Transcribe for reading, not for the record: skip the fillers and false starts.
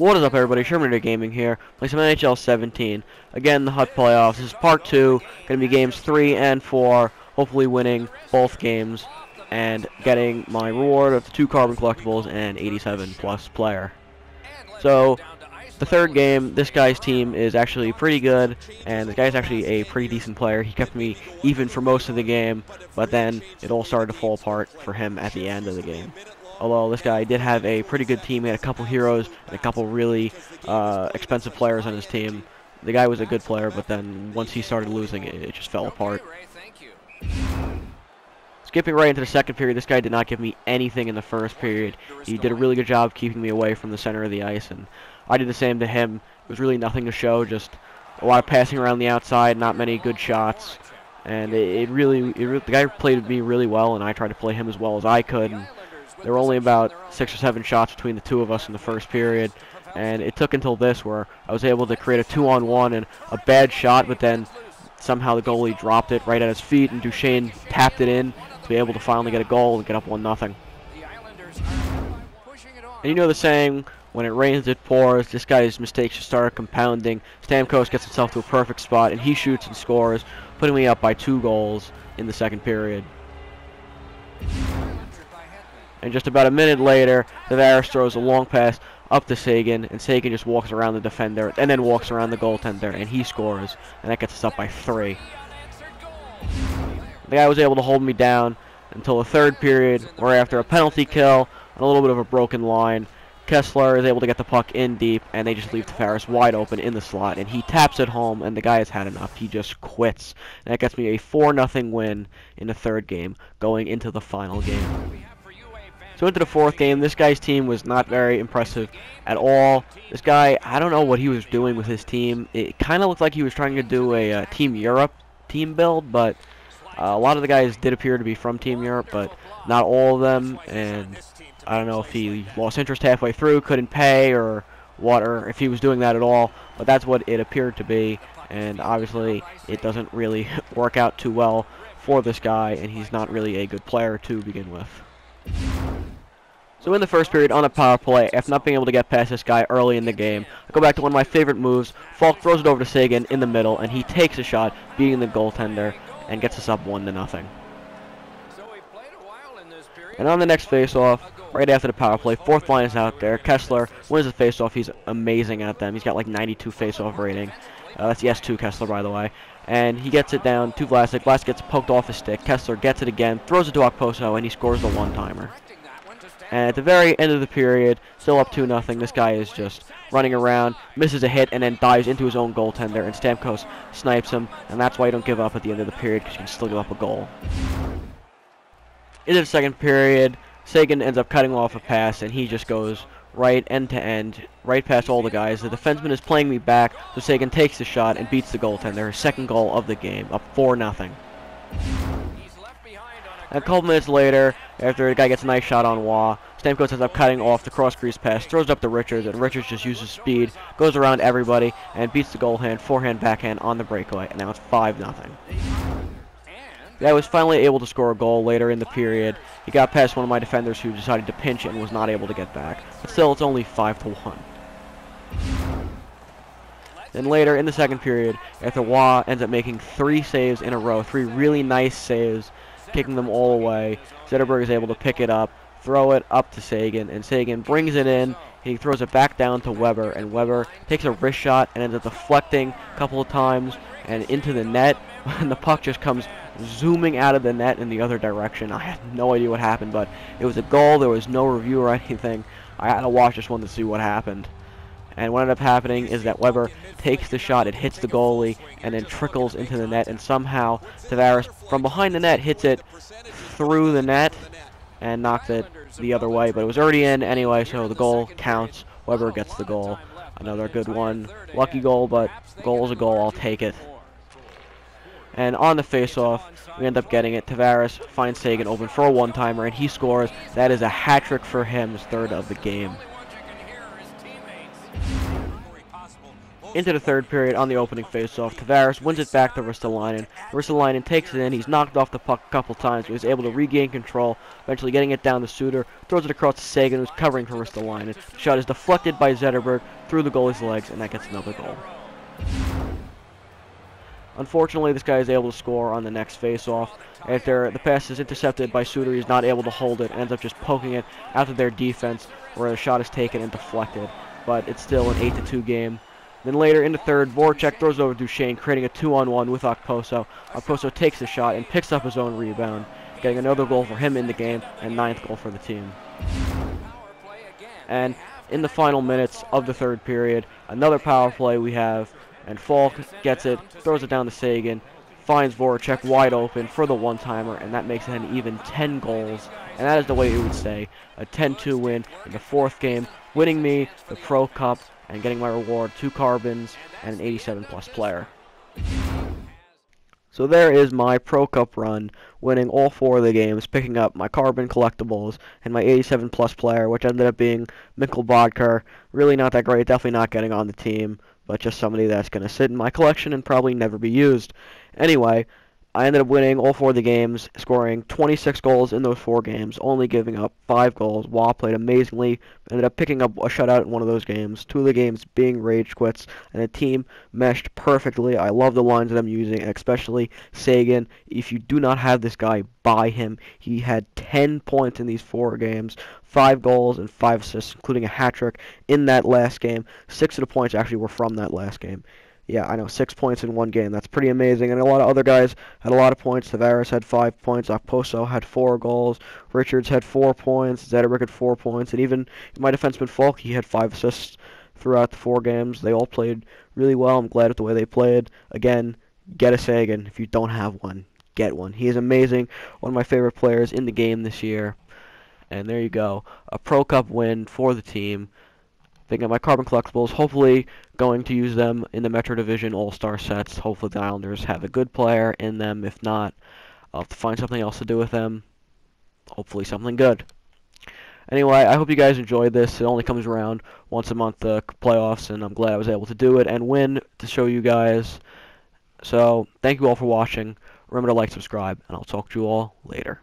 What is up, everybody? Sherman Gaming here. Playing some NHL 17. Again, the HUT playoffs. This is part 2. Going to be games 3 and 4. Hopefully winning both games and getting my reward of the 2 carbon collectibles and 87 plus player. So, the third game, this guy's team is actually pretty good, and this guy's actually a pretty decent player. He kept me even for most of the game, but then it all started to fall apart for him at the end of the game. Although this guy did have a pretty good team. He had a couple heroes and a couple really expensive players on his team. The guy was a good player, but then once he started losing, it just fell apart. Skipping right into the second period, this guy did not give me anything in the first period. He did a really good job keeping me away from the center of the ice, and I did the same to him. It was really nothing to show, just a lot of passing around the outside, not many good shots. And the guy played me really well, and I tried to play him as well as I could. And there were only about 6 or 7 shots between the two of us in the first period, and it took until this where I was able to create a 2-on-1 and a bad shot, but then somehow the goalie dropped it right at his feet, and Duchesne tapped it in to be able to finally get a goal and get up 1-0. And you know the saying, when it rains it pours. This guy's mistakes just started compounding. Stamkos gets himself to a perfect spot, and he shoots and scores, putting me up by 2 goals in the second period. And just about a minute later, Tavares throws a long pass up to Sagan, and Sagan just walks around the defender and then walks around the goaltender, and he scores, and that gets us up by 3. The guy was able to hold me down until the third period, where after a penalty kill and a little bit of a broken line, Kessler is able to get the puck in deep, and they just leave Tavares wide open in the slot, and he taps it home, and the guy has had enough. He just quits. And that gets me a 4-0 win in the third game, going into the final game. So into the fourth game, this guy's team was not very impressive at all. This guy, I don't know what he was doing with his team. It kind of looked like he was trying to do a Team Europe team build, but a lot of the guys did appear to be from Team Europe, but not all of them. And I don't know if he lost interest halfway through, couldn't pay, or what, or if he was doing that at all. But that's what it appeared to be, and obviously it doesn't really work out too well for this guy, and he's not really a good player to begin with. So in the first period, on a power play, after not being able to get past this guy early in the game, I go back to one of my favorite moves. Falk throws it over to Sagan in the middle, and he takes a shot, beating the goaltender, and gets us up 1-0. And on the next face-off, right after the power play, fourth line is out there. Kessler wins the face-off. He's amazing at them. He's got like 92 face-off rating. That's the S2 Kessler, by the way. And he gets it down to Vlasic. Vlasic gets poked off his stick. Kessler gets it again, throws it to Okposo, and he scores the one-timer. And at the very end of the period, still up 2-0, this guy is just running around, misses a hit, and then dives into his own goaltender, and Stamkos snipes him, and that's why you don't give up at the end of the period, because you can still give up a goal. In the second period, Sagan ends up cutting off a pass, and he just goes right end-to-end, right past all the guys. The defenseman is playing me back, so Sagan takes the shot and beats the goaltender, his second goal of the game, up 4-0. And a couple minutes later, after the guy gets a nice shot on Wah, Stamkos ends up cutting off the cross-crease pass, throws it up to Richards, and Richards just uses speed, goes around everybody, and beats the goal hand, forehand, backhand on the breakaway, and now it's 5-0. The guy was finally able to score a goal later in the period. He got past one of my defenders who decided to pinch it and was not able to get back. But still, it's only 5-1. Then later in the second period, after Wah ends up making 3 saves in a row, 3 really nice saves, kicking them all away, Zetterberg is able to pick it up, throw it up to Sagan, and Sagan brings it in. He throws it back down to Weber, and Weber takes a wrist shot and ends up deflecting a couple of times and into the net, and the puck just comes zooming out of the net in the other direction. I had no idea what happened, but it was a goal. There was no review or anything. I had to watch this one to see what happened. And what ended up happening is that Weber takes the shot, it hits the goalie, and then trickles into the net, and somehow Tavares, from behind the net, hits it through the net and knocks it the other way. But it was already in anyway, so the goal counts. Weber gets the goal. Another good one. Lucky goal, but goal is a goal. I'll take it. And on the face-off, we end up getting it. Tavares finds Sagan open for a one-timer, and he scores. That is a hat-trick for him, his 3rd of the game. Into the third period on the opening faceoff, Tavares wins it back to Ristolainen. Ristolainen takes it in. He's knocked off the puck a couple times, but he's able to regain control, eventually getting it down to Suter, throws it across to Sagan, who's covering for Ristolainen. The shot is deflected by Zetterberg through the goalie's legs, and that gets another goal. Unfortunately, this guy is able to score on the next faceoff. After the pass is intercepted by Suter, he's not able to hold it, ends up just poking it out of their defense, where the shot is taken and deflected. But it's still an 8-2 game. Then later in the third, Voracek throws over Duchesne, creating a 2-on-1 with Okposo. Okposo takes the shot and picks up his own rebound, getting another goal for him in the game, and 9th goal for the team. And in the final minutes of the third period, another power play we have, and Falk gets it, throws it down to Sagan, finds Voracek wide open for the one-timer, and that makes it an even 10 goals. And that is the way it would say, a 10-2 win in the 4th game, winning me the Pro Cup and getting my reward, 2 carbons and an 87+ player. So there is my Pro Cup run, winning all 4 of the games, picking up my carbon collectibles and my 87+ player, which ended up being Mikkel Bodker. Really not that great, definitely not getting on the team, but just somebody that's going to sit in my collection and probably never be used. Anyway, I ended up winning all 4 of the games, scoring 26 goals in those 4 games, only giving up 5 goals. Waugh played amazingly, ended up picking up a shutout in one of those games, 2 of the games being rage quits, and the team meshed perfectly. I love the lines that I'm using, especially Sagan. If you do not have this guy, buy him. He had 10 points in these 4 games, 5 goals and 5 assists, including a hat-trick in that last game. 6 of the points actually were from that last game. Yeah, I know, 6 points in one game. That's pretty amazing. And a lot of other guys had a lot of points. Tavares had 5 points. Okposo had 4 goals. Richards had 4 points. Zetterberg had 4 points. And even my defenseman Falk, he had 5 assists throughout the 4 games. They all played really well. I'm glad with the way they played. Again, get a Sagan. If you don't have one, get one. He is amazing. One of my favorite players in the game this year. And there you go. A Pro Cup win for the team. Picking up my carbon collectibles, hopefully going to use them in the Metro Division All-Star sets. Hopefully the Islanders have a good player in them. If not, I'll have to find something else to do with them. Hopefully something good. Anyway, I hope you guys enjoyed this. It only comes around once a month, the playoffs, and I'm glad I was able to do it and win to show you guys. So, thank you all for watching. Remember to like, subscribe, and I'll talk to you all later.